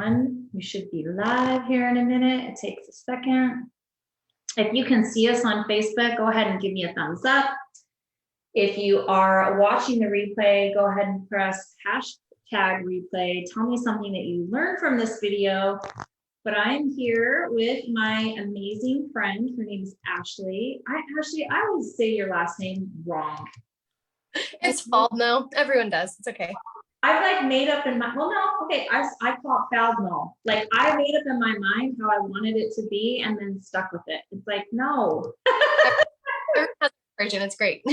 everyone. We should be live here in a minute. It takes a second. If you can see us on Facebook, go ahead and give me a thumbs up. If you are watching the replay, go ahead and press hashtag replay. Tell me something that you learned from this video. But I'm here with my amazing friend. Her name is Ashley. I always say your last name wrong. It's fault. No, everyone does. It's okay. I've like made up in my, well, no, okay, I call it Faldmo. Like I made up in my mind how I wanted it to be and then stuck with it. It's like, no. Everyone has a version. It's great.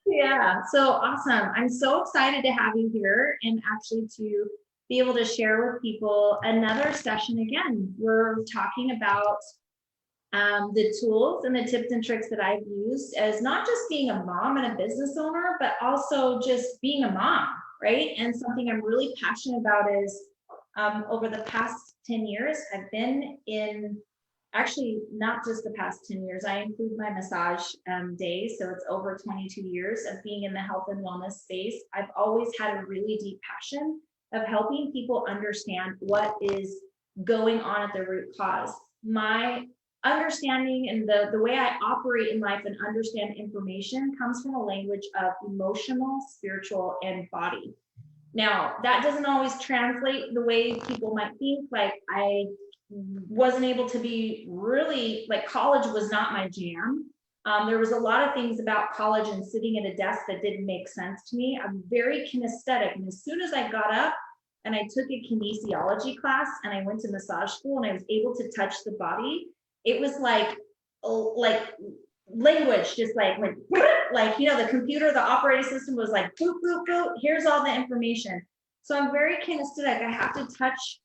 Yeah, so awesome. I'm so excited to have you here and actually to be able to share with people another session. Again, we're talking about the tools and the tips and tricks that I've used as not just being a mom and a business owner, but also just being a mom, right? And something I'm really passionate about is over the past 10 years, I've been in, actually not just the past 10 years, I include my massage days, so it's over 22 years of being in the health and wellness space. I've always had a really deep passion of helping people understand what is going on at the root cause. My understanding and the way I operate in life and understand information comes from a language of emotional, spiritual, and body. Now, that doesn't always translate the way people might think. Like I wasn't able to be really, like college was not my jam. There was a lot of things about college and sitting at a desk that didn't make sense to me. I'm very kinesthetic. And as soon as I got up and I took a kinesiology class and I went to massage school and I was able to touch the body, it was like language, just like, you know, the computer, the operating system was like, boop, boop, boop, here's all the information. So I'm very kinesthetic. I have to touch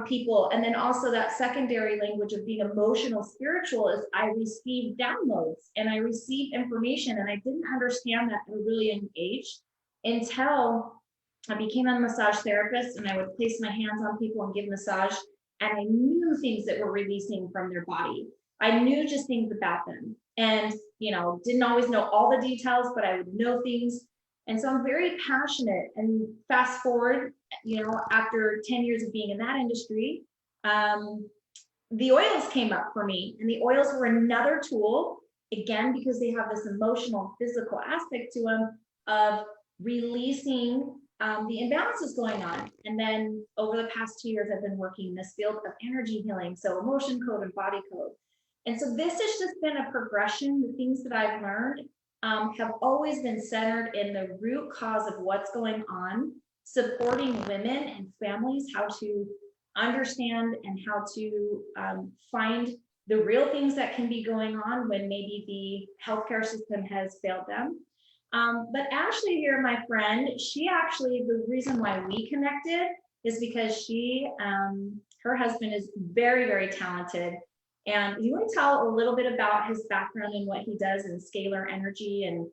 people. And then also that secondary language of being emotional, spiritual is I receive downloads and I receive information. And I didn't understand that at a really young age until I became a massage therapist and I would place my hands on people and give massage. And I knew things that were releasing from their body. I knew just things about them. And, you know, didn't always know all the details, but I would know things. And so I'm very passionate. And fast forward, you know, after 10 years of being in that industry, the oils came up for me. And the oils were another tool, again, because they have this emotional, physical aspect to them of releasing the imbalances going on. And then over the past 2 years, I've been working in this field of energy healing, so emotion code and body code. And so this has just been a progression. The things that I've learned have always been centered in the root cause of what's going on, supporting women and families, how to understand and how to find the real things that can be going on when maybe the healthcare system has failed them. But Ashley here, my friend, she actually, the reason why we connected is because she, her husband is very, very talented. And you want to tell a little bit about his background and what he does in scalar energy and,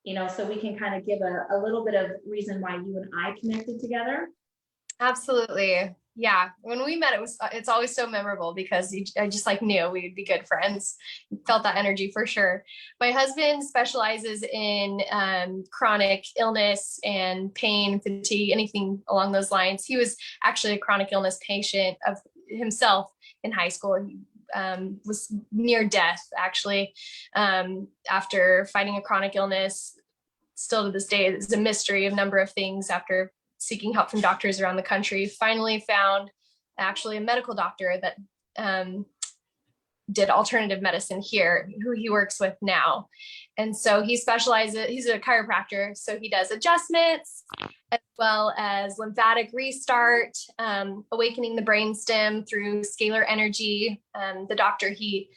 you know, so we can kind of give a little bit of reason why you and I connected together. Absolutely. Yeah. When we met, it's always so memorable because I just like knew we'd be good friends. Felt that energy for sure. My husband specializes in chronic illness and pain, fatigue, anything along those lines. He was actually a chronic illness patient of himself in high school. He was near death actually after fighting a chronic illness. Still to this day, it's a mystery of a number of things after seeking help from doctors around the country, finally found actually a medical doctor that did alternative medicine here, who he works with now. And so he specializes, he's a chiropractor, so he does adjustments as well as lymphatic restart, awakening the brainstem through scalar energy. The doctor he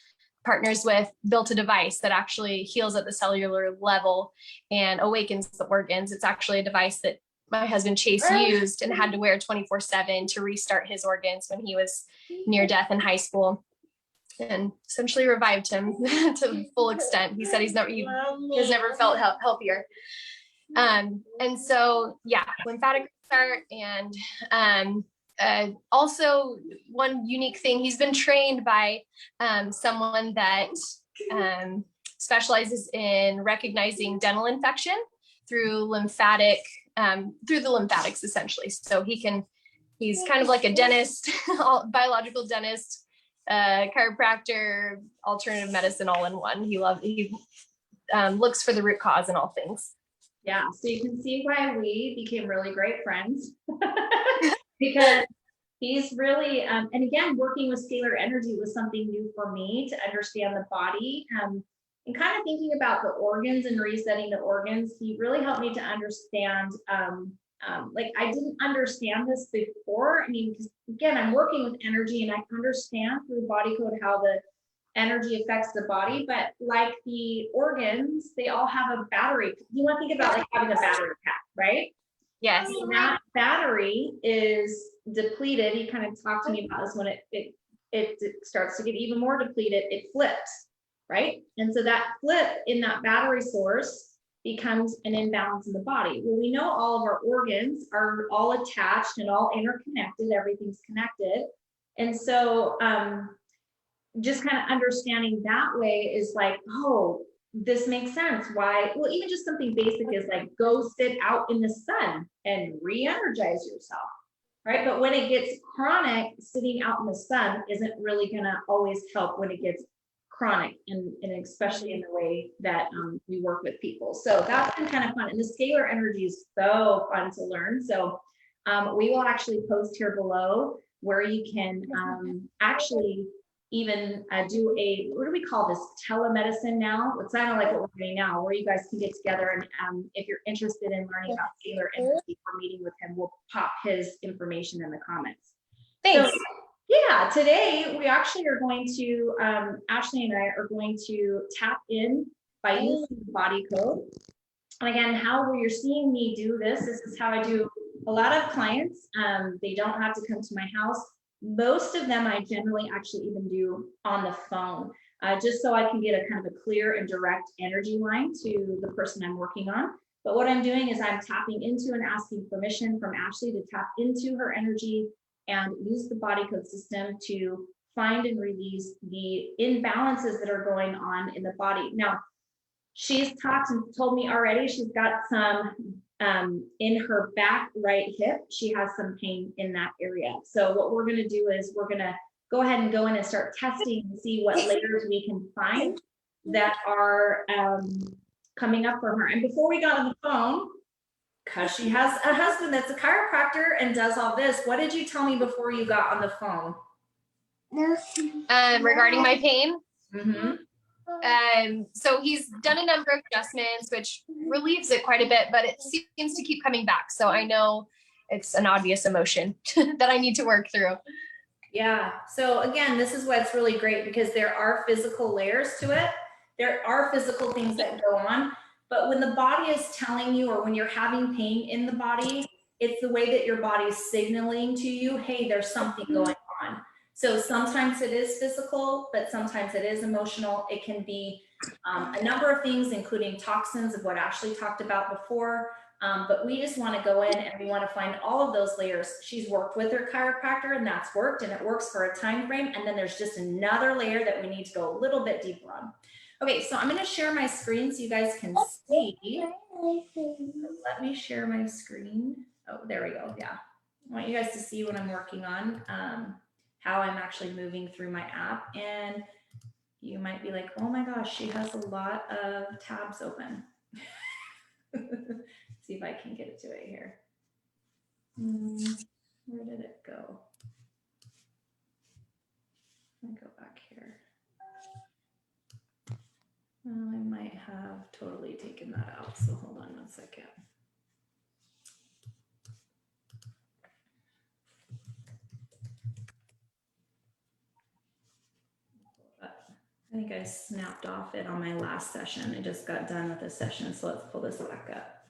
partners with built a device that actually heals at the cellular level and awakens the organs. It's actually a device that my husband Chase used and had to wear 24/7 to restart his organs when he was near death in high school, and essentially revived him to the full extent. He said he has never felt healthier. And so, yeah, lymphatic restart. And also one unique thing, he's been trained by someone that specializes in recognizing dental infection through the lymphatics essentially. So he can He's kind of like a dentist, biological dentist, chiropractor, alternative medicine, all in one. He looks for the root cause in all things. Yeah, so you can see why we became really great friends because he's really, and again, working with scalar energy was something new for me to understand the body, and kind of thinking about the organs and resetting the organs. He really helped me to understand, like I didn't understand this before. I mean, because again, I'm working with energy and I understand through body code how the energy affects the body, but like the organs, they all have a battery. You want to think about like having a battery pack, right? Yes. And that battery is depleted. He kind of talked to me about this when it starts to get even more depleted, it flips, right? And so that flip in that battery source becomes an imbalance in the body. Well, we know all of our organs are all attached and all interconnected, everything's connected. And so just kind of understanding that way is like, oh, this makes sense. Why? Well, even just something basic is like, go sit out in the sun and re-energize yourself, right? But when it gets chronic, sitting out in the sun isn't really gonna always help when it gets chronic, and especially in the way that we work with people. So that's been kind of fun. And the scalar energy is so fun to learn. So we will actually post here below where you can actually even do a, what do we call this, telemedicine now? It's kind of like what we're doing now, where you guys can get together and if you're interested in learning about scalar energy or meeting with him, we'll pop his information in the comments. Thanks. So, yeah, today we actually are going to, Ashley and I are going to tap in by using the body code. And again, how you're seeing me do this is how I do a lot of clients. They don't have to come to my house. Most of them I generally actually even do on the phone, just so I can get a kind of a clear and direct energy line to the person I'm working on. But what I'm doing is I'm tapping into and asking permission from Ashley to tap into her energy and use the body code system to find and release the imbalances that are going on in the body. Now, she's talked and told me already she's got some in her back right hip, she has some pain in that area. So what we're going to do is we're going to go ahead and go in and start testing and see what layers we can find that are coming up for her. And before we got on the phone, because she has a husband that's a chiropractor and does all this, what did you tell me before you got on the phone? Regarding my pain? Mm-hmm. So he's done a number of adjustments, which relieves it quite a bit, but it seems to keep coming back. So I know it's an obvious emotion that I need to work through. Yeah. So again, this is what's really great because there are physical layers to it. There are physical things that go on, but when the body is telling you, or when you're having pain in the body, it's the way that your body's signaling to you, hey, there's something going on. So sometimes it is physical, but sometimes it is emotional. It can be a number of things, including toxins of what Ashley talked about before. But we just want to go in and we want to find all of those layers. She's worked with her chiropractor and that's worked, and it works for a time frame. And then there's just another layer that we need to go a little bit deeper on. Okay, so I'm going to share my screen so you guys can see. Let me share my screen. Oh, there we go. Yeah. I want you guys to see what I'm working on. How I'm actually moving through my app, and you might be like, oh my gosh, she has a lot of tabs open. See if I can get it to it here. Where did it go? Let me go back here. Well, I might have totally taken that out, so hold on 1 second. I think I snapped off it on my last session. I just got done with this session, so let's pull this back up.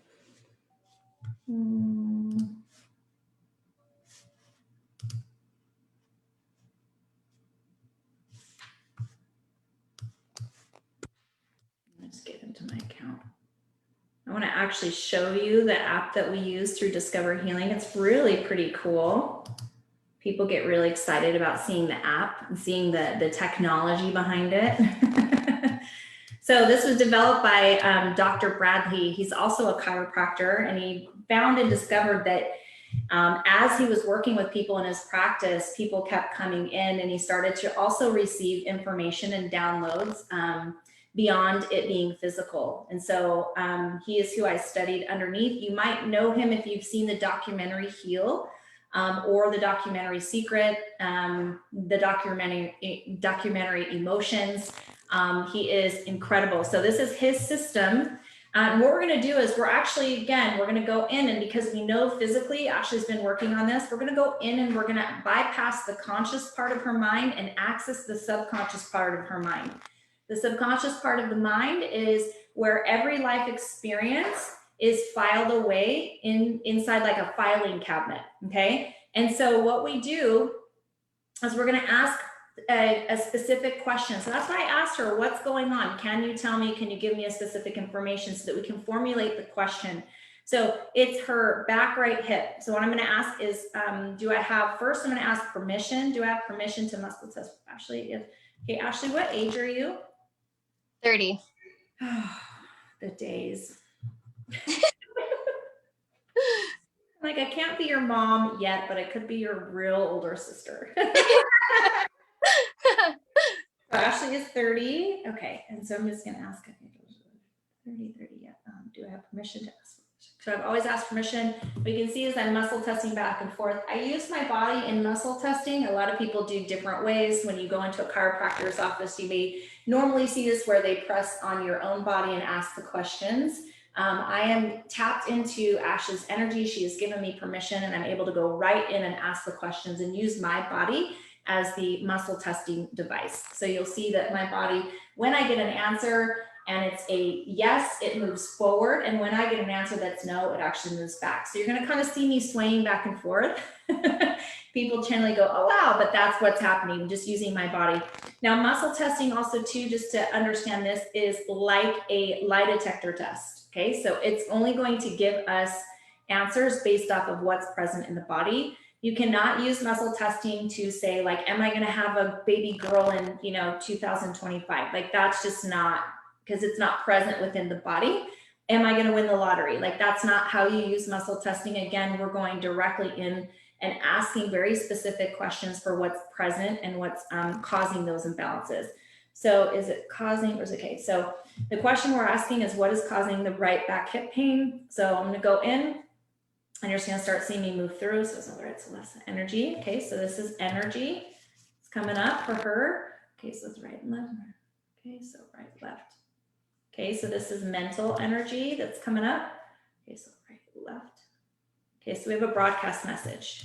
Let's get into my account. I want to actually show you the app that we use through Discover Healing. It's really pretty cool. People get really excited about seeing the app and seeing the technology behind it. So this was developed by Dr. Bradley. He's also a chiropractor, and he found and discovered that As he was working with people in his practice, people kept coming in, and he started to also receive information and downloads beyond it being physical. And so he is who I studied underneath. You might know him if you've seen the documentary Heal, or the documentary Secret, the documentary Emotions. He is incredible. So this is his system. And what we're going to do is we're going to go in, and because we know physically Ashley's been working on this, we're going to go in and we're going to bypass the conscious part of her mind and access the subconscious part of her mind. The subconscious part of the mind is where every life experience is filed away inside like a filing cabinet. Okay. And so what we do is we're going to ask a specific question. So that's why I asked her, what's going on? Can you tell me, can you give me a specific information so that we can formulate the question? So it's her back right hip. So what I'm going to ask is, do I have, first I'm going to ask permission. Do I have permission to muscle test Ashley? Okay, Ashley, what age are you? 30. The days. Like, I can't be your mom yet, but I could be your real older sister. So Ashley is 30. Okay, and so I'm just going to ask, 30, yeah. Do I have permission to ask? So I've always asked permission. What you can see is I'm muscle testing back and forth. I use my body in muscle testing. A lot of people do different ways. When you go into a chiropractor's office, you may normally see this where they press on your own body and ask the questions. I am tapped into Ashley's energy. She has given me permission, and I'm able to go right in and ask the questions and use my body as the muscle testing device. So you'll see that my body, when I get an answer and it's a yes, it moves forward. And when I get an answer that's no, it actually moves back. So you're going to kind of see me swaying back and forth. People generally go, oh, wow, but that's what's happening, just using my body. Now, muscle testing also too, just to understand this, is like a lie detector test. Okay, so it's only going to give us answers based off of what's present in the body. You cannot use muscle testing to say, like, am I going to have a baby girl in, 2025? Like, that's just not, because it's not present within the body. Am I going to win the lottery? Like, that's not how you use muscle testing. Again, we're going directly in and asking very specific questions for what's present and what's causing those imbalances. So is it causing, or is it okay? So the question we're asking is, what is causing the right back hip pain? So I'm going to go in, and you're just going to start seeing me move through. So it's all right, so less energy. Okay, so this is energy. It's coming up for her. Okay, so it's right and left. Okay, so right, left. Okay, so this is mental energy that's coming up. Okay, so right, left. Okay, so we have a broadcast message.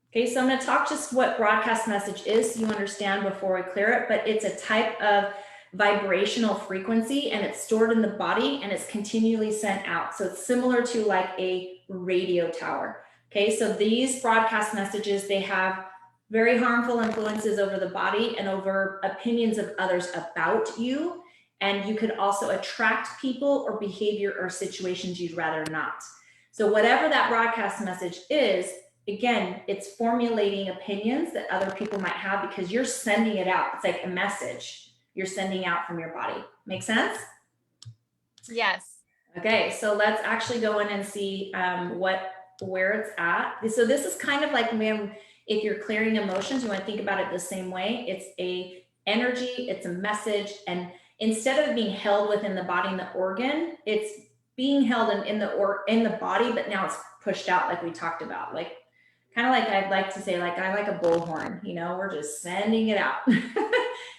Okay, so I'm going to talk just what broadcast message is so you understand before we clear it, but it's a type of vibrational frequency, and it's stored in the body and it's continually sent out. So it's similar to like a radio tower. Okay, so these broadcast messages, they have very harmful influences over the body and over opinions of others about you. And you could also attract people or behavior or situations you'd rather not. So whatever that broadcast message is, again, it's formulating opinions that other people might have because you're sending it out. It's like a message you're sending out from your body. Make sense? Yes. Okay, so let's actually go in and see where it's at. So this is kind of like if you're clearing emotions, you want to think about it the same way. It's a energy, it's a message, and instead of being held within the body and the organ, it's being held in the body, but now it's pushed out like we talked about. Like, kind of like I'd like to say, like, I like a bullhorn, we're just sending it out. Okay,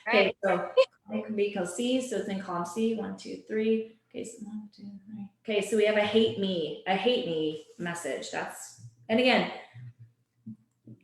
right. So it can be called C, so it's in column C, 1, 2, 3. Okay, so 1, 2, 3. Okay, so we have a hate me message. And again,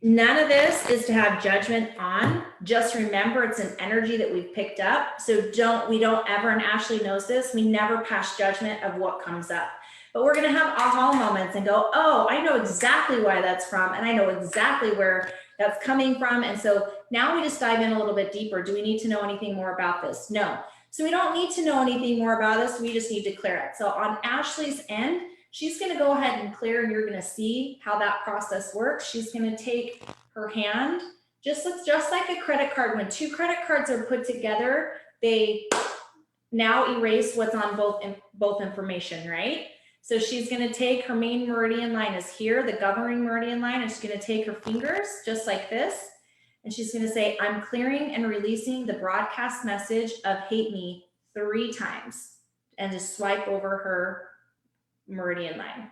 none of this is to have judgment on. Just remember, it's an energy that we've picked up. So we don't ever, and Ashley knows this, we never pass judgment of what comes up. But we're going to have aha moments and go, oh, I know exactly why that's from, and I know exactly where that's coming from. And so now we just dive in a little bit deeper. Do we need to know anything more about this? No. So we don't need to know anything more about this. We just need to clear it. So on Ashley's end, she's going to go ahead and clear, and you're going to see how that process works. She's going to take her hand, just like a credit card. When two credit cards are put together, they now erase what's on both information, right? So she's going to take her main meridian line is here, the governing meridian line, and she's going to take her fingers just like this. And she's going to say, I'm clearing and releasing the broadcast message of hate me 3 times, and just swipe over her meridian line.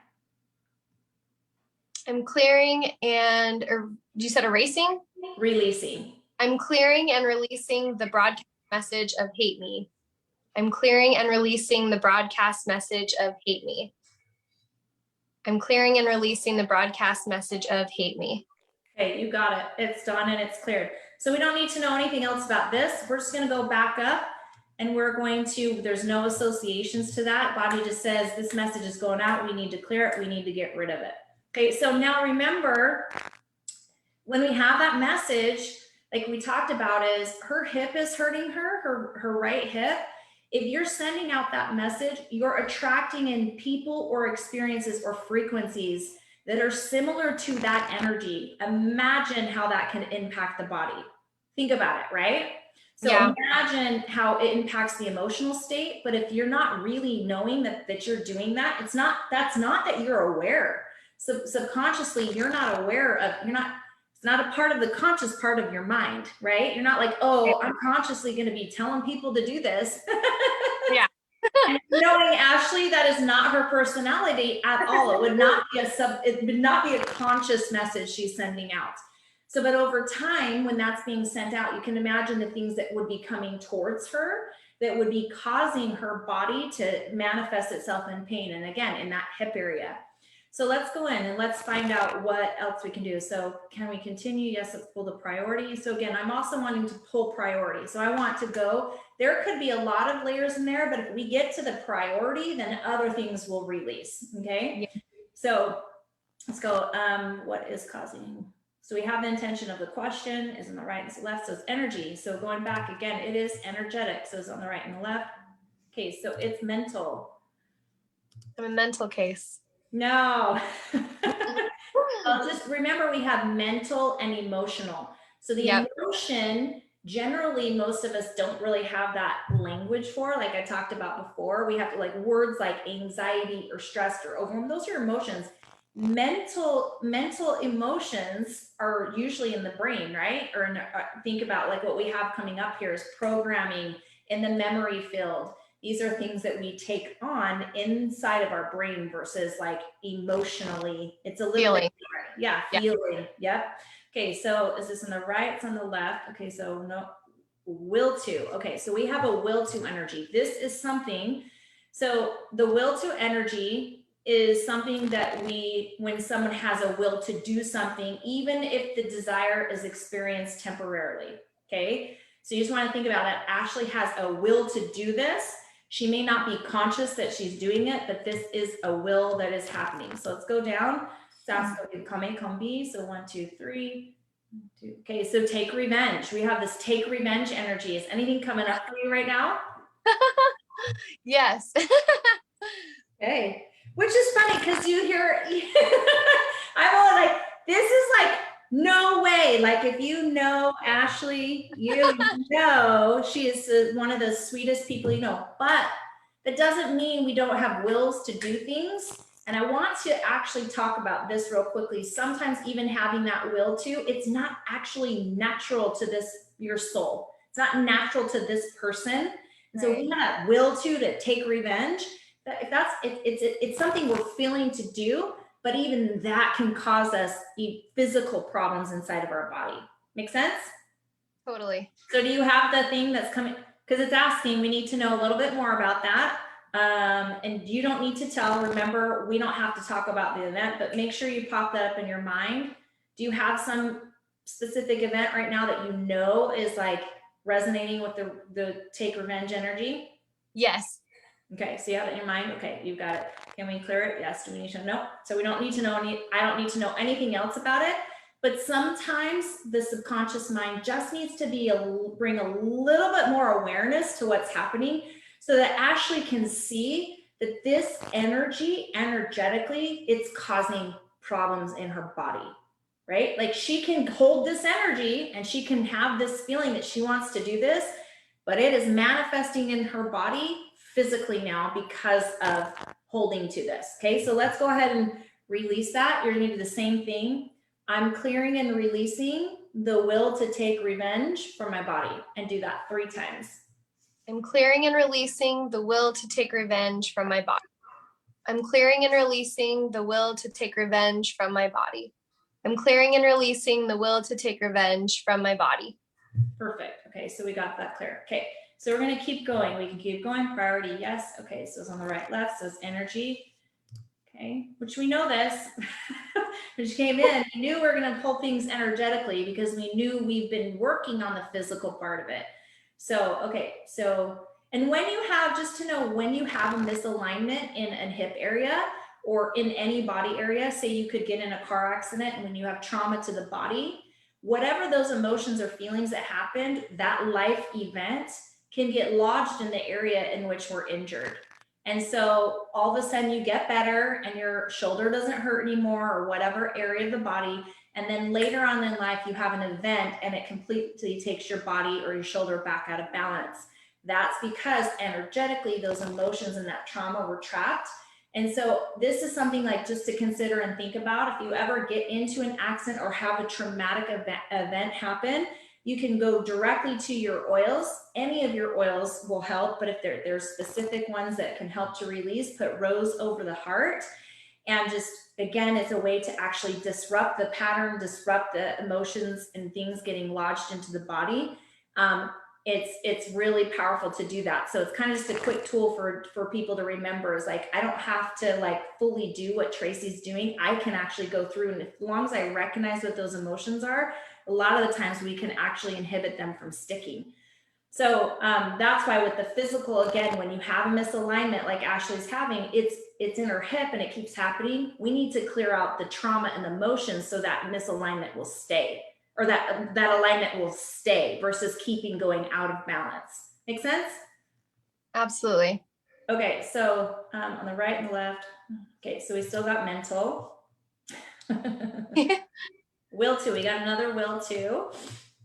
I'm clearing and, or you said erasing? Releasing. I'm clearing and releasing the broadcast message of hate me. I'm clearing and releasing the broadcast message of hate me. I'm clearing and releasing the broadcast message of hate me. Okay, you got it. It's done and it's cleared. So we don't need to know anything else about this. We're just going to go back up and we're going to, there's no associations to that. Bobby just says this message is going out. We need to clear it. We need to get rid of it. Okay, so now remember, when we have that message, like we talked about, is her hip is hurting her right hip. If you're sending out that message, you're attracting in people or experiences or frequencies that are similar to that energy. Imagine how that can impact the body. Think about it, right? So yeah. Imagine how it impacts the emotional state. But if you're not really knowing that you're doing that, that's not that you're aware. So subconsciously, you're not aware of, it's not a part of the conscious part of your mind, right? You're not like, oh, I'm consciously going to be telling people to do this. Yeah. Knowing Ashley, that is not her personality at all. It would not be a conscious message she's sending out. So, but over time, when that's being sent out, you can imagine the things that would be coming towards her that would be causing her body to manifest itself in pain. And again, in that hip area. So let's go in and let's find out what else we can do. So can we continue? Yes, let's pull the priority. So again, I'm also wanting to pull priority. So I want to go, there could be a lot of layers in there, but if we get to the priority, then other things will release, okay? Yeah. So let's go, what is causing? So we have the intention of the question is on the right and the left, so it's energy. So going back again, it is energetic. So it's on the right and the left. Okay, so it's mental. I'm a mental case. No. Well, just remember we have mental and emotional. So the emotion, generally, most of us don't really have that language for, like I talked about before. We have to like words like anxiety or stressed or overwhelmed. Those are emotions. Mental emotions are usually in the brain, right? Or think about like what we have coming up here is programming in the memory field. These are things that we take on inside of our brain versus like emotionally. It's a little feeling. bit different. Yeah, feeling. Yep. Okay, so is this on the right? It's on the left. Okay, so no, will to. Okay, so we have a will to energy. This is something. So the will to energy is something that when someone has a will to do something, even if the desire is experienced temporarily. Okay, so you just want to think about that. Ashley has a will to do this. She may not be conscious that she's doing it, but this is a will that is happening. So let's go down. Come be. So 1, 2, 3. Okay, so take revenge. We have this take revenge energy. Is anything coming up for you right now? Yes. Okay, which is funny because you hear, I'm all like, this is like, no way. Like if you know Ashley, you know she is one of the sweetest people you know, but that doesn't mean we don't have wills to do things. And I want to actually talk about this real quickly. Sometimes even having that will to, it's not actually natural to your soul. It's not natural to this person. And so we have that will to take revenge. It's something we're feeling to do, but even that can cause us physical problems inside of our body. Make sense? Totally. So do you have the thing that's coming? Because it's asking, we need to know a little bit more about that. And you don't need to tell. Remember, we don't have to talk about the event, but make sure you pop that up in your mind. Do you have some specific event right now that you know is like resonating with the take revenge energy? Yes. Okay, so you have it in your mind. Okay, you've got it. Can we clear it? Yes. Do we need to know? So we don't need to know I don't need to know anything else about it. But sometimes the subconscious mind just needs to bring a little bit more awareness to what's happening so that Ashley can see that this energetically, it's causing problems in her body, right? Like she can hold this energy and she can have this feeling that she wants to do this, but it is manifesting in her body physically now because of holding to this. Okay, so let's go ahead and release that. You're gonna do the same thing. I'm clearing and releasing the will to take revenge from my body, and do that 3 times. I'm clearing and releasing the will to take revenge from my body. I'm clearing and releasing the will to take revenge from my body. I'm clearing and releasing the will to take revenge from my body. Perfect. Okay, so we got that clear. Okay, so we're gonna keep going. We can keep going. Priority, yes. Okay, so it's on the right, left, says energy. Okay, which we know this, which came in, we knew we were gonna pull things energetically because we knew we've been working on the physical part of it. So, okay, so, and when you have, just to know, when you have a misalignment in a hip area or in any body area, say you could get in a car accident, and when you have trauma to the body, whatever those emotions or feelings that happened, that life event can get lodged in the area in which we're injured. And so all of a sudden you get better and your shoulder doesn't hurt anymore, or whatever area of the body. And then later on in life, you have an event and it completely takes your body or your shoulder back out of balance. That's because energetically those emotions and that trauma were trapped. And so this is something like just to consider and think about. If you ever get into an accident or have a traumatic event happen, you can go directly to your oils. Any of your oils will help, but if there's specific ones that can help to release, put rose over the heart. And just, again, it's a way to actually disrupt the pattern, disrupt the emotions and things getting lodged into the body. It's really powerful to do that. So it's kind of just a quick tool for people to remember, is like, I don't have to like fully do what Tracy's doing. I can actually go through, and as long as I recognize what those emotions are, a lot of the times we can actually inhibit them from sticking. So that's why with the physical, again, when you have a misalignment like Ashley's having, it's in her hip and it keeps happening. We need to clear out the trauma and the emotions so that misalignment will stay, or that alignment will stay, versus keeping going out of balance. Make sense? Absolutely. Okay, so on the right and the left. Okay, so we still got mental. Will to, we got another will to.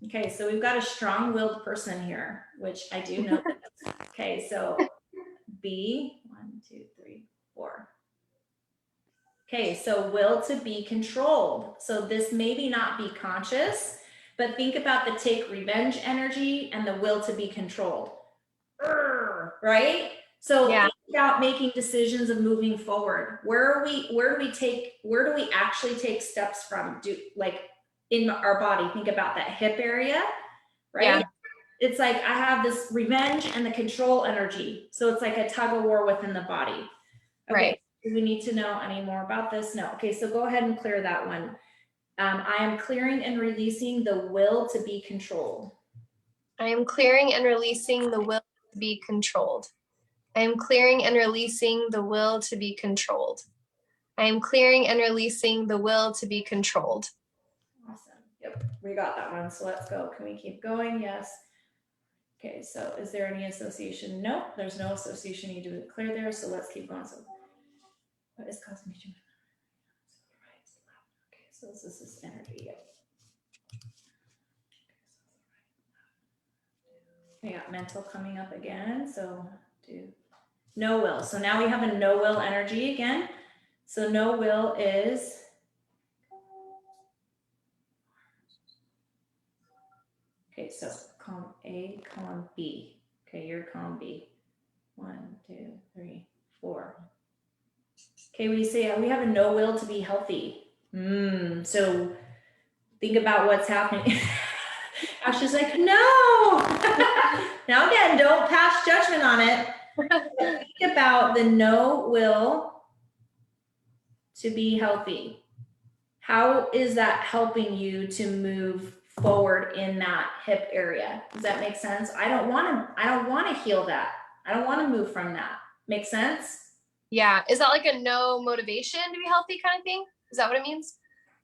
Okay, so we've got a strong-willed person here, which I do know. Okay, so B, 1, 2, 3, 4. Okay, so will to be controlled. So this maybe not be conscious, but think about the take revenge energy and the will to be controlled. Right? So Yeah. think about making decisions of moving forward. Where do we actually take steps from? In our body, think about that hip area, right? Yeah. It's like I have this revenge and the control energy. So it's like a tug of war within the body. Okay, right. do we need to know any more about this? No. Okay, so go ahead and clear that one. I am clearing and releasing the will to be controlled. I am clearing and releasing the will to be controlled. I am clearing and releasing the will to be controlled. I am clearing and releasing the will to be controlled. Awesome. Yep, we got that one. So let's go. Can we keep going? Yes. Okay, so is there any association? No, there's no association. You do it clear there. So let's keep going. So what is causing me to? Okay, so this is energy. Yep. We got mental coming up again. So do no will. So now we have a no will energy again. So no will is okay. So column A, column B. Okay, you're column B. 1, 2, 3, 4. Okay, we say we have a no will to be healthy. So think about what's happening. Ashley's like, no. Now again, don't pass judgment on it. Think about the no will to be healthy. How is that helping you to move forward in that hip area? Does that make sense? I don't want to heal that. I don't want to move from that. Make sense? Yeah. Is that like a no motivation to be healthy kind of thing? Is that what it means?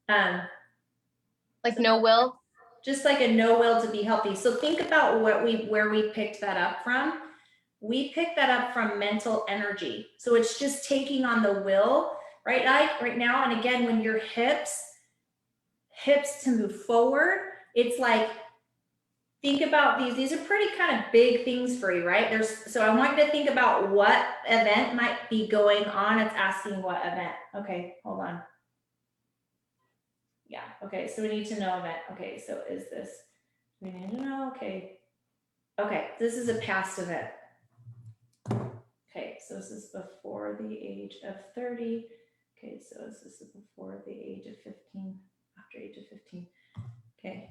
Like so no will? Just like a no will to be healthy. So think about where we picked that up from. We picked that up from mental energy. So it's just taking on the will, right? Right now, and again, when your hips to move forward, it's like think about these. These are pretty kind of big things for you, right? So I want you to think about what event might be going on. It's asking what event. Okay, hold on. Yeah, okay, so we need to know event. Okay, so is this, we need to know, okay. Okay, this is a past event. Okay, so this is before the age of 30. Okay, so this is before the age of 15, after age of 15. Okay.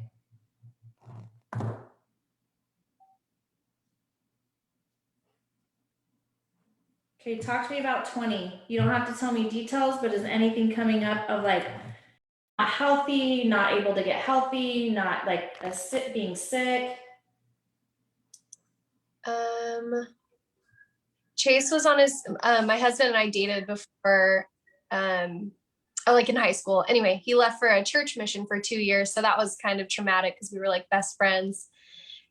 Okay, talk to me about 20. You don't have to tell me details, but is anything coming up of like not healthy, not able to get healthy, not like being sick? Chase was on his, my husband and I dated before, like in high school. Anyway, he left for a church mission for 2 years. So that was kind of traumatic because we were like best friends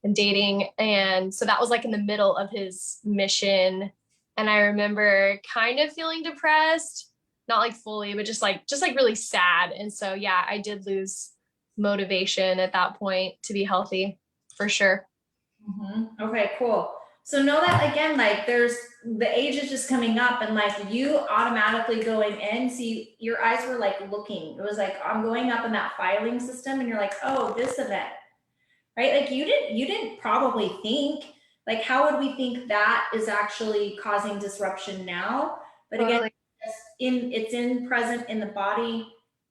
and dating. And so that was like in the middle of his mission. And I remember kind of feeling depressed, not like fully, but just like really sad. And so, yeah, I did lose motivation at that point to be healthy for sure. Okay, cool. So know that again, like there's the age is just coming up and like you automatically going in, see your eyes were like looking. It was like I'm going up in that filing system and you're like, oh, this event, right? Like you didn't probably think, like how would we think that is actually causing disruption now? But again, Totally. it's in present in the body,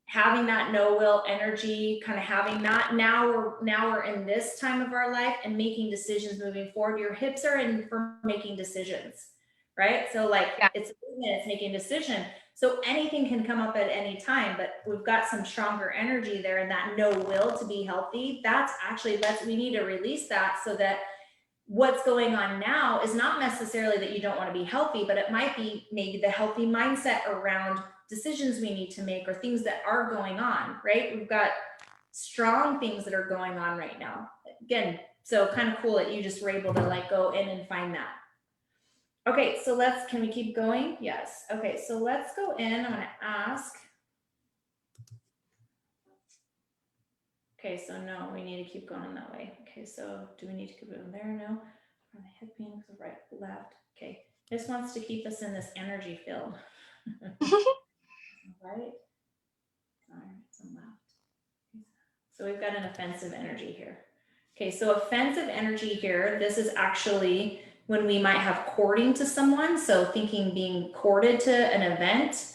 having that no will energy, kind of having that now we're in this time of our life and making decisions moving forward. Your hips are in for making decisions, right? So like Yeah. it's movement, it's making a decision. So anything can come up at any time, but we've got some stronger energy there and that no will to be healthy. That's actually, we need to release that so that what's going on now is not necessarily that you don't want to be healthy, but it might be maybe the healthy mindset around decisions we need to make or things that are going on, right? We've got strong things that are going on right now. Again, so kind of cool that you just were able to like go in and find that. Okay, so can we keep going? Yes. Okay, so let's go in. I'm going to ask. Okay, so no, we need to keep going that way. Okay, so do we need to keep going there? No. From the hip being right, left. Okay, this wants to keep us in this energy field. Right? Some left. So we've got an offensive energy here. Okay, so offensive energy here, this is actually when we might have courting to someone. So thinking being courted to an event,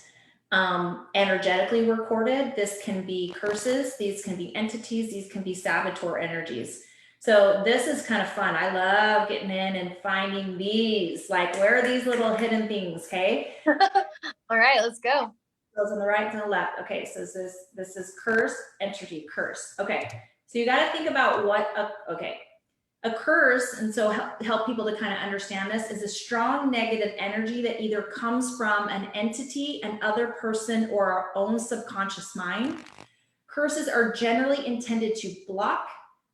energetically we're courted. This can be curses, these can be entities, these can be saboteur energies. So this is kind of fun. I love getting in and finding these, like where are these little hidden things, okay? All right, let's go. Those on the right and the left. Okay, so this is curse, entity, curse. Okay, so you got to think about a curse, and so help people to kind of understand this, is a strong negative energy that either comes from an entity, an other person, or our own subconscious mind. Curses are generally intended to block,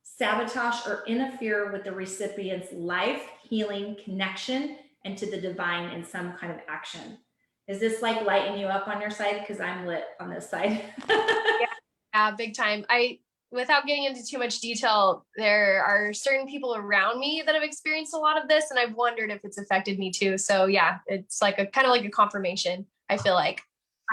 sabotage, or interfere with the recipient's life, healing, connection, and to the divine in some kind of action. Is this like lighting you up on your side? Because I'm lit on this side. Yeah, big time. Without getting into too much detail, there are certain people around me that have experienced a lot of this, and I've wondered if it's affected me too. So yeah, it's like a kind of like a confirmation, I feel like.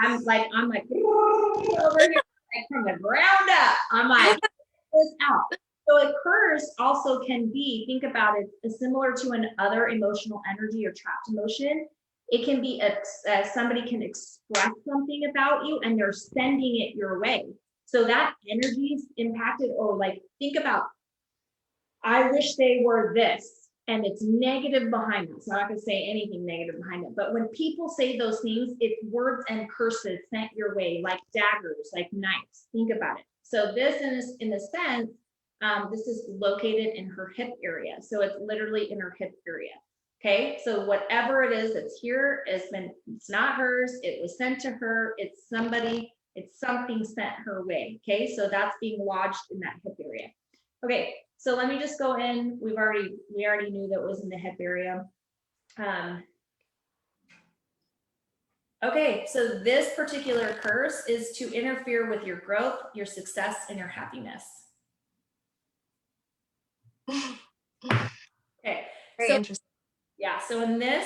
I'm like over here, like from the ground up. I'm like, this out. So a curse also can be, think about it, similar to another emotional energy or trapped emotion. It can be somebody can express something about you and they're sending it your way. So that energy is impacted, or like think about, I wish they were this, and it's negative behind it. So I'm not going to say anything negative behind it. But when people say those things, it's words and curses sent your way, like daggers, like knives. Think about it. So this, in a sense, this is located in her hip area. So it's literally in her hip area. Okay, so whatever it is that's here it's not hers. It was sent to her. It's something sent her way. Okay, so that's being lodged in that hip area. Okay, so let me just go in. We already knew that it was in the hip area. Okay, so this particular curse is to interfere with your growth, your success, and your happiness. Very So interesting. yeah, so in this,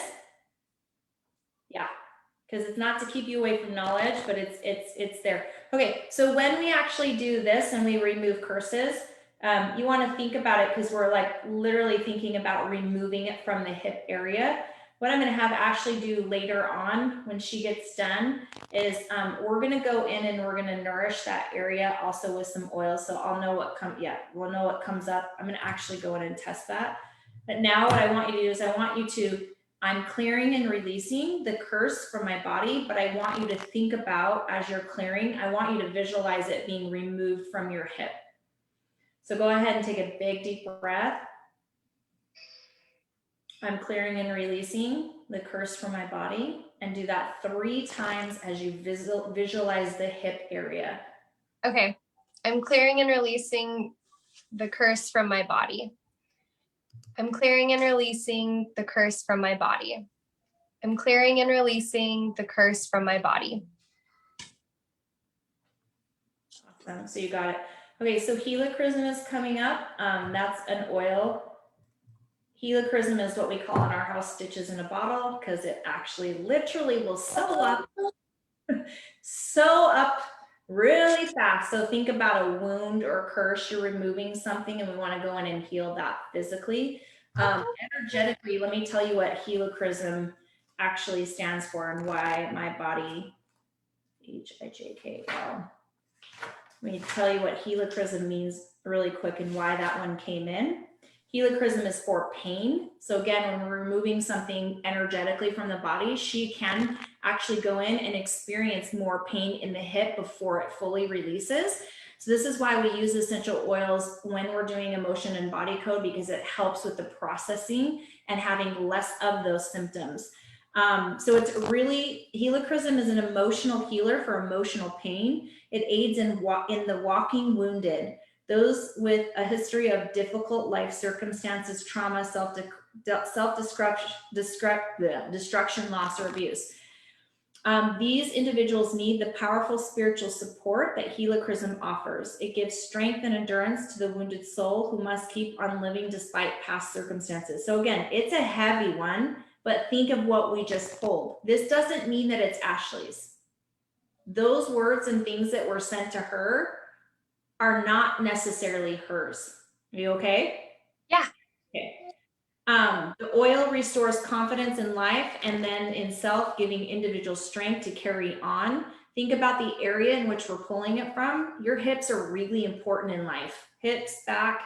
yeah, because it's not to keep you away from knowledge, but it's there. Okay, so when we actually do this and we remove curses, you want to think about it because we're like literally thinking about removing it from the hip area. What I'm going to have Ashley do later on when she gets done is we're going to go in and we're going to nourish that area also with some oil. So I'll know what we'll know what comes up. I'm going to actually go in and test that. But now what I want you to do is I want you to, I'm clearing and releasing the curse from my body, but I want you to think about as you're clearing, I want you to visualize it being removed from your hip. So go ahead and take a big deep breath. I'm clearing and releasing the curse from my body, and do that 3 times as you visualize the hip area. Okay. I'm clearing and releasing the curse from my body. I'm clearing and releasing the curse from my body. I'm clearing and releasing the curse from my body. Awesome. So you got it. Okay, so helichrysum is coming up. That's an oil. Helichrysum is what we call in our house stitches in a bottle because it actually literally will sew up really fast. So think about a wound or curse, you're removing something and we want to go in and heal that physically. Energetically, let me tell you what helichrysum actually stands for and why my body, H-I-J-K-L. Let me tell you what helichrysum means really quick and why that one came in. Helichrysum is for pain. So again, when we're removing something energetically from the body, she can actually go in and experience more pain in the hip before it fully releases. So this is why we use essential oils when we're doing emotion and body code, because it helps with the processing and having less of those symptoms. So it's really, helichrysum is an emotional healer for emotional pain. It aids in the walking wounded, those with a history of difficult life circumstances, trauma, destruction, loss, or abuse. These individuals need the powerful spiritual support that helichrysum offers. It gives strength and endurance to the wounded soul who must keep on living despite past circumstances. So again, it's a heavy one, but think of what we just pulled. This doesn't mean that it's Ashley's. Those words and things that were sent to her are not necessarily hers. Are you okay? Yeah. Okay. The oil restores confidence in life and then in self, giving individual strength to carry on. Think about the area in which we're pulling it from. Your hips are really important in life. Hips, back.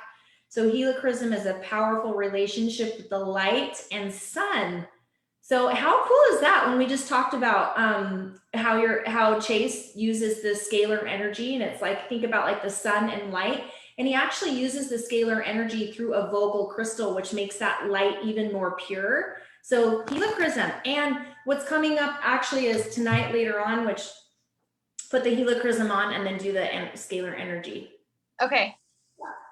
So helichrysum is a powerful relationship with the light and sun. So how cool is that when we just talked about how Chase uses the scalar energy, and it's like, think about like the sun and light, and he actually uses the scalar energy through a Vogel crystal, which makes that light even more pure. So helichrysum, and what's coming up actually is tonight later on, which put the helichrysum on and then do the scalar energy. Okay.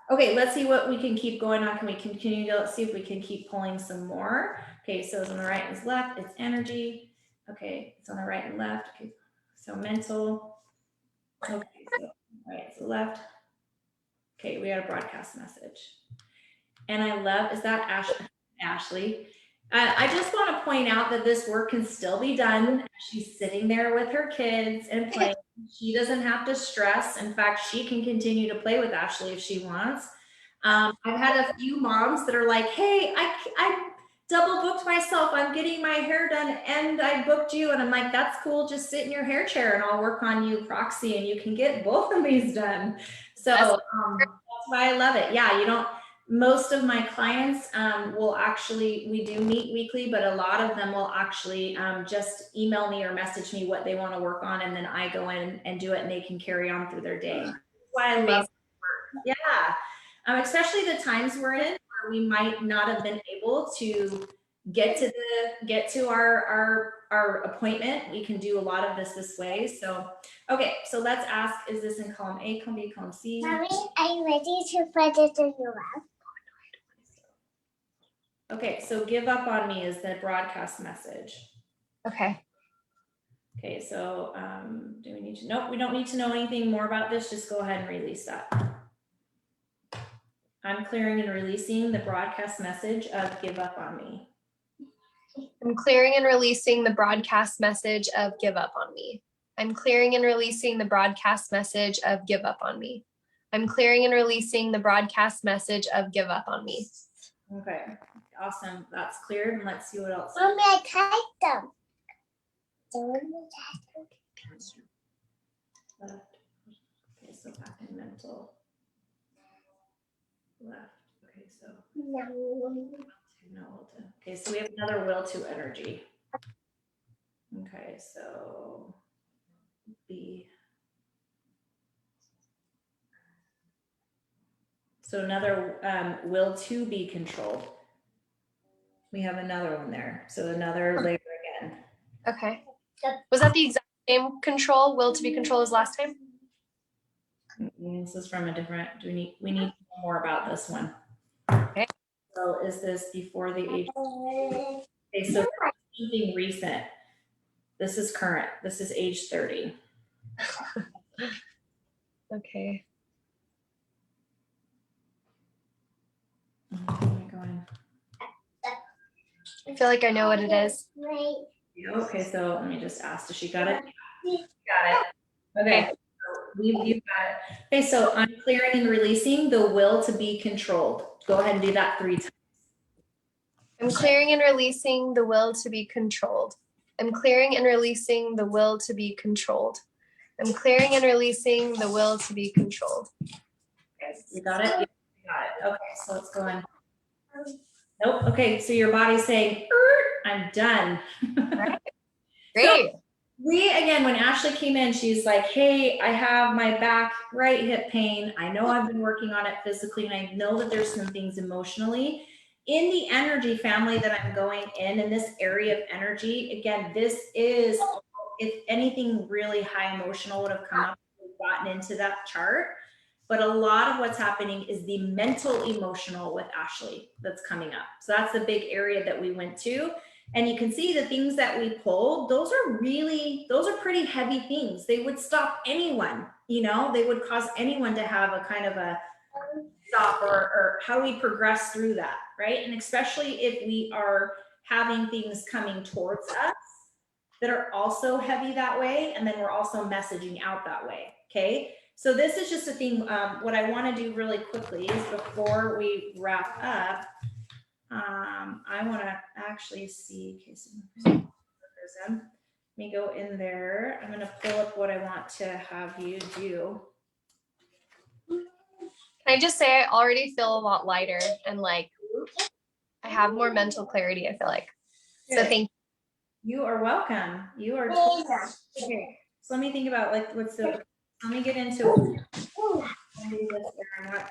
Okay, let's see what we can keep going on. Can we continue to, let's see if we can keep pulling some more. Okay, so it's on the right and left, it's energy. Okay, it's on the right and left. Okay, so mental. Okay, so right, so left. Okay, we got a broadcast message. And I love, is that Ashley? I just want to point out that this work can still be done. She's sitting there with her kids and playing. She doesn't have to stress. In fact, she can continue to play with Ashley if she wants. I've had a few moms that are like, hey, I double booked myself. I'm getting my hair done and I booked you. And I'm like, that's cool. Just sit in your hair chair and I'll work on you proxy and you can get both of these done. So that's why I love it. Yeah, you don't, most of my clients will actually, we do meet weekly, but a lot of them will actually just email me or message me what they want to work on. And then I go in and do it and they can carry on through their day. That's why I love work. Yeah. Especially the times we're in where we might not have been able to get to our appointment. We can do a lot of this way. So, okay, so let's ask, is this in column A, column B, column C? Mommy, are you ready to put it in your lap? Okay, so give up on me is the broadcast message. Okay. Okay, so do we need to, nope, we don't need to know anything more about this. Just go ahead and release that. I'm clearing and releasing the broadcast message of give up on me. I'm clearing and releasing the broadcast message of give up on me. I'm clearing and releasing the broadcast message of give up on me. I'm clearing and releasing the broadcast message of give up on me. Okay, awesome. That's cleared. And let's see what else. Mommy, I typed them. Left. Okay, so back in mental. Left. Okay, so no. Okay, so we have another will to energy. Okay, so B. So another will to be controlled. We have another one there. So another layer again. Okay. Was that the exact same control, will to be controlled as last time? This is from a different, we need to know more about this one. Okay. So is this before the age? Okay, so something recent. This is current. This is age 30. Okay. Oh my God. I feel like I know what it is. Okay, so let me just ask, does she got it? Got it. Okay, so you got it. Okay, so I'm clearing and releasing the will to be controlled. Go ahead and do that 3 times. I'm clearing and releasing the will to be controlled. I'm clearing and releasing the will to be controlled. I'm clearing and releasing the will to be controlled. Okay, you got it? Yeah, you got it. Okay, so let's go in. Nope. Okay, so your body's saying, I'm done. Great. Again, when Ashley came in, she's like, hey, I have my back, right hip pain. I know I've been working on it physically, and I know that there's some things emotionally. In the energy family that I'm going in this area of energy, again, this is, if anything really high emotional would have come up, we've gotten into that chart. But a lot of what's happening is the mental emotional with Ashley that's coming up. So that's the big area that we went to. And you can see the things that we pulled, those are pretty heavy things. They would stop anyone, they would cause anyone to have a kind of a stop, or how do we progress through that, right? And especially if we are having things coming towards us that are also heavy that way, and then we're also messaging out that way, okay? So this is just a thing, what I wanna do really quickly is before we wrap up, I want to actually see, okay, so let me go in there. I'm going to pull up what I want to have you do. Can I just say I already feel a lot lighter and like I have more mental clarity, I feel like. Good. So thank you. You are welcome. You are totally okay. So let me think about like let me get into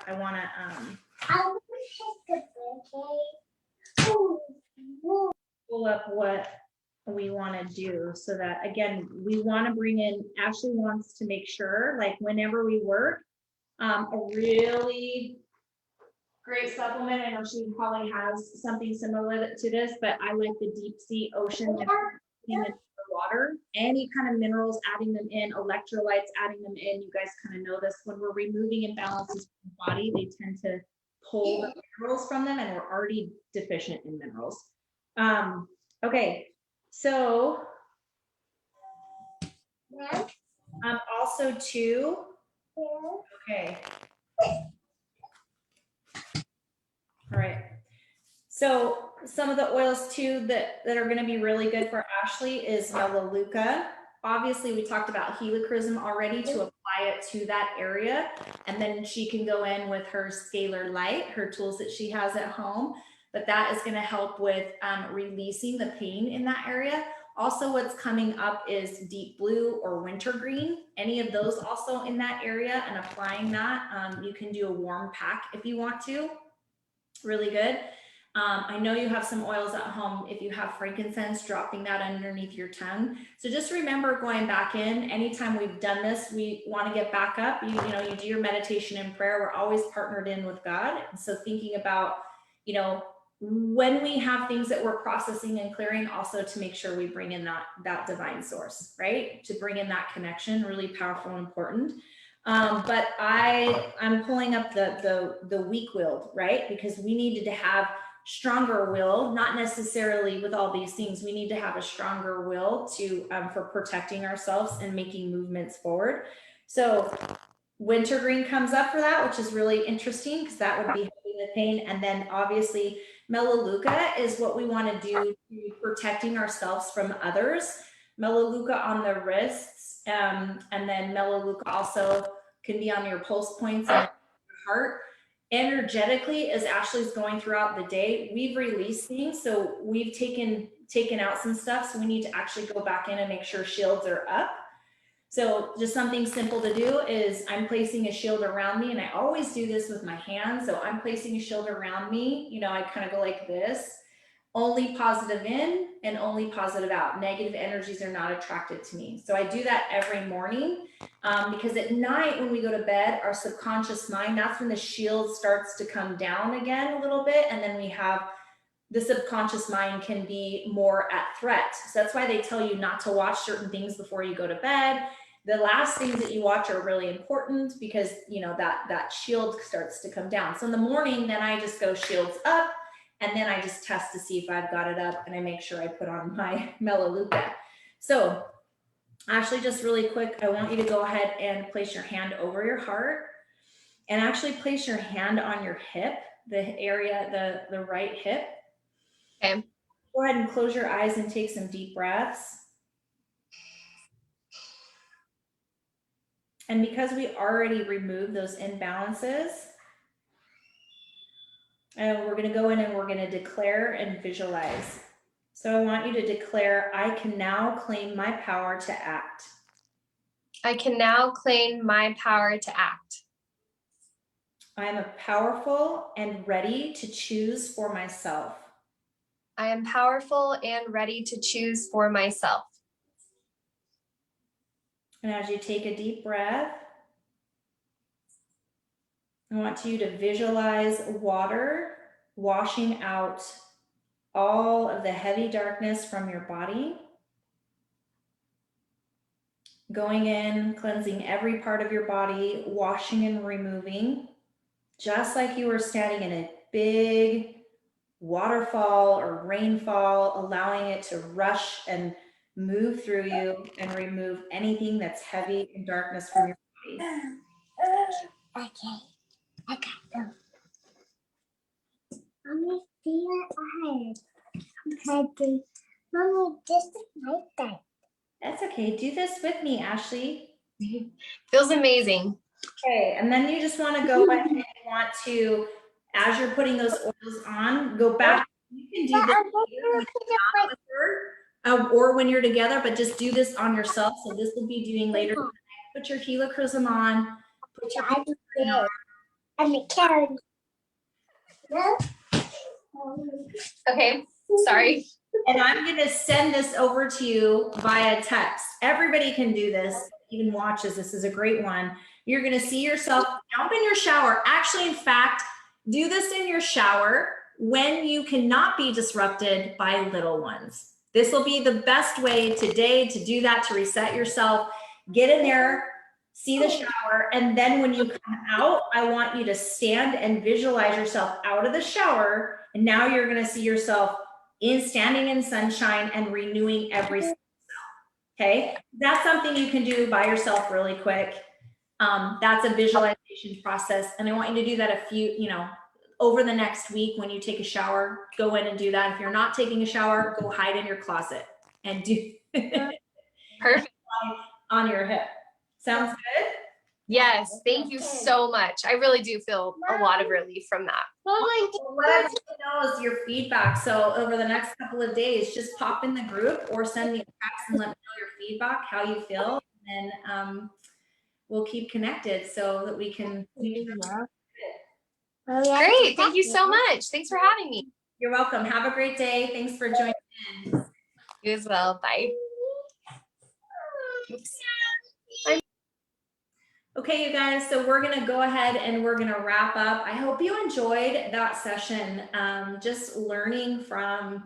I want to pull up what we want to do, so that again we want to bring in, Ashley wants to make sure, like whenever we work, a really great supplement. I know she probably has something similar to this, but I like the deep sea ocean in the water, any kind of minerals, adding them in, electrolytes, adding them in. You guys kind of know this, when we're removing imbalances from the body, they tend to pull the minerals from them, and we're already deficient in minerals. Okay, so also too, okay. All right. So some of the oils too that are going to be really good for Ashley is Melaleuca. Obviously, we talked about helichrysum already to apply it to that area. And then she can go in with her scalar light, her tools that she has at home. But that is going to help with releasing the pain in that area. Also, what's coming up is deep blue or wintergreen. Any of those also in that area, and applying that. You can do a warm pack if you want to. Really good. I know you have some oils at home. If you have frankincense, dropping that underneath your tongue. So just remember, going back in, anytime we've done this, we want to get back up. You do your meditation and prayer. We're always partnered in with God. And so thinking about, when we have things that we're processing and clearing, also to make sure we bring in that divine source, right? To bring in that connection, really powerful and important. But I'm pulling up the weak-willed, right? Because we needed to have stronger will, not necessarily with all these things. We need to have a stronger will to for protecting ourselves and making movements forward. So wintergreen comes up for that, which is really interesting because that would be helping the pain. And then obviously Melaleuca is what we want to do to protecting ourselves from others. Melaleuca on the wrists, and then Melaleuca also can be on your pulse points and your heart. Energetically, as Ashley's going throughout the day, we've released things. So we've taken out some stuff. So we need to actually go back in and make sure shields are up. So just something simple to do is I'm placing a shield around me, and I always do this with my hands. So I'm placing a shield around me. You know, I kind of go like this, only positive in and only positive out. Negative energies are not attracted to me. So I do that every morning because at night when we go to bed, our subconscious mind, that's when the shield starts to come down again a little bit. And then we have the subconscious mind can be more at threat. So that's why they tell you not to watch certain things before you go to bed. The last things that you watch are really important because, you know, that shield starts to come down. So in the morning, then I just go shields up, and then I just test to see if I've got it up, and I make sure I put on my Melaleuca. So actually, just really quick, I want you to go ahead and place your hand over your heart and actually place your hand on your hip, the area, the right hip. Okay. Go ahead and close your eyes and take some deep breaths. And because we already removed those imbalances, we're going to go in and we're going to declare and visualize. So I want you to declare, I can now claim my power to act. I can now claim my power to act. I am powerful and ready to choose for myself. I am powerful and ready to choose for myself. And as you take a deep breath, I want you to visualize water washing out all of the heavy darkness from your body, going in, cleansing every part of your body, washing and removing, just like you were standing in a big waterfall or rainfall, allowing it to rush and move through you and remove anything that's heavy and darkness from your body. Okay, I got them. Mommy, see your eyes. Okay, Mommy, just like that. That's okay. Do this with me, Ashley. Feels amazing. Okay, and then you just want to go ahead and you want to, as you're putting those oils on, go back. You can do this later when you're not with her, or when you're together, but just do this on yourself. So this will be doing later. Put your helichrysum on. Put your on. I'm a carrot. Okay, sorry. And I'm going to send this over to you via text. Everybody can do this, even watches. This is a great one. You're going to see yourself jump in your shower. Actually, in fact, do this in your shower when you cannot be disrupted by little ones. This will be the best way today to do that, to reset yourself. Get in there, see the shower, and then when you come out, I want you to stand and visualize yourself out of the shower. And now you're going to see yourself standing in sunshine and renewing every cell. Okay, that's something you can do by yourself really quick. That's a visualization process, and I want you to do that a few, over the next week when you take a shower. Go in and do that. If you're not taking a shower, go hide in your closet and do Perfect. on your hip. Sounds good? Yes, thank you so much. I really do feel a lot of relief from that. What I'd like to know is your feedback. So over the next couple of days, just pop in the group or send me a text and let me know your feedback, how you feel, and then we'll keep connected so that we can. Great, thank you so much. Thanks for having me. You're welcome. Have a great day. Thanks for joining in. You as well. Bye. Oops. Okay, you guys, so we're going to go ahead and we're going to wrap up. I hope you enjoyed that session, just learning from,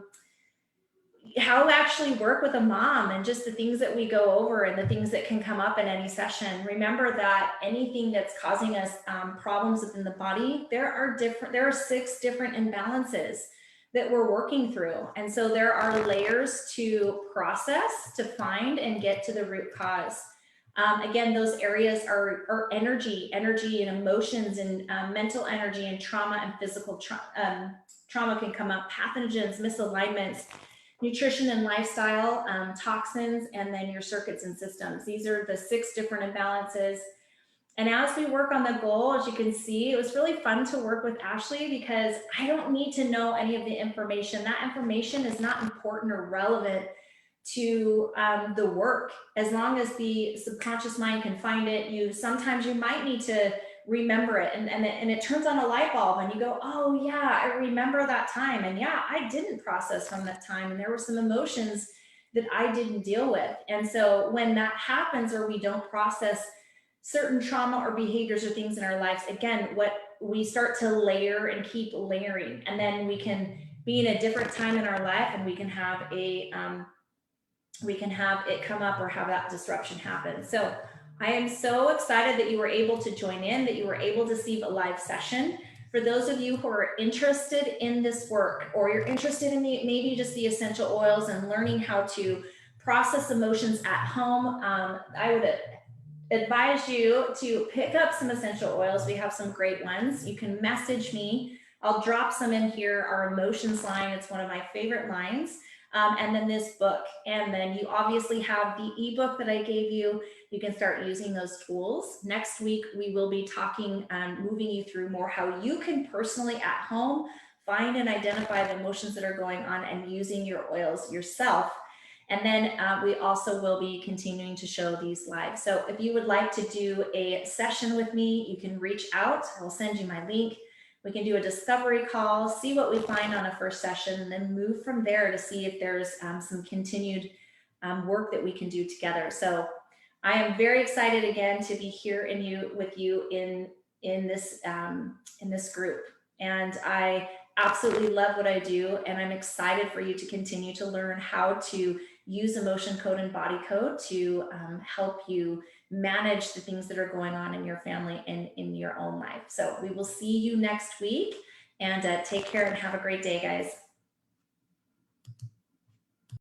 how to actually work with a mom and just the things that we go over and the things that can come up in any session. Remember that anything that's causing us problems within the body, there are 6 different imbalances that we're working through. And so there are layers to process, to find and get to the root cause. Again, those areas are energy and emotions and mental energy and trauma and physical trauma can come up, pathogens, misalignments, nutrition and lifestyle, toxins, and then your circuits and systems. These are the 6 different imbalances. And as we work on the goal, as you can see, it was really fun to work with Ashley because I don't need to know any of the information. That information is not important or relevant to the work. As long as the subconscious mind can find it, sometimes you might need to remember it and it turns on a light bulb and you go, oh yeah, I remember that time. And yeah, I didn't process from that time. And there were some emotions that I didn't deal with. And so when that happens or we don't process certain trauma or behaviors or things in our lives, again, what we start to layer and keep layering, and then we can be in a different time in our life and we can have it come up or have that disruption happen. So I am so excited that you were able to join in, that you were able to see a live session. For those of you who are interested in this work, or you're interested in maybe just the essential oils and learning how to process emotions at home, I would advise you to pick up some essential oils. We have some great ones. You can message me. I'll drop some in here. Our emotions line, it's one of my favorite lines. And then this book. And then you obviously have the ebook that I gave you. You can start using those tools. Next week, we will be talking, moving you through more how you can personally at home find and identify the emotions that are going on and using your oils yourself. And then we also will be continuing to show these live. So if you would like to do a session with me, you can reach out. I'll send you my link. We can do a discovery call, see what we find on a first session, and then move from there to see if there's some continued work that we can do together. So I am very excited again to be here with you in this group. And I absolutely love what I do, and I'm excited for you to continue to learn how to use emotion code and body code to help you manage the things that are going on in your family and in your own life. So we will see you next week, and take care and have a great day, guys.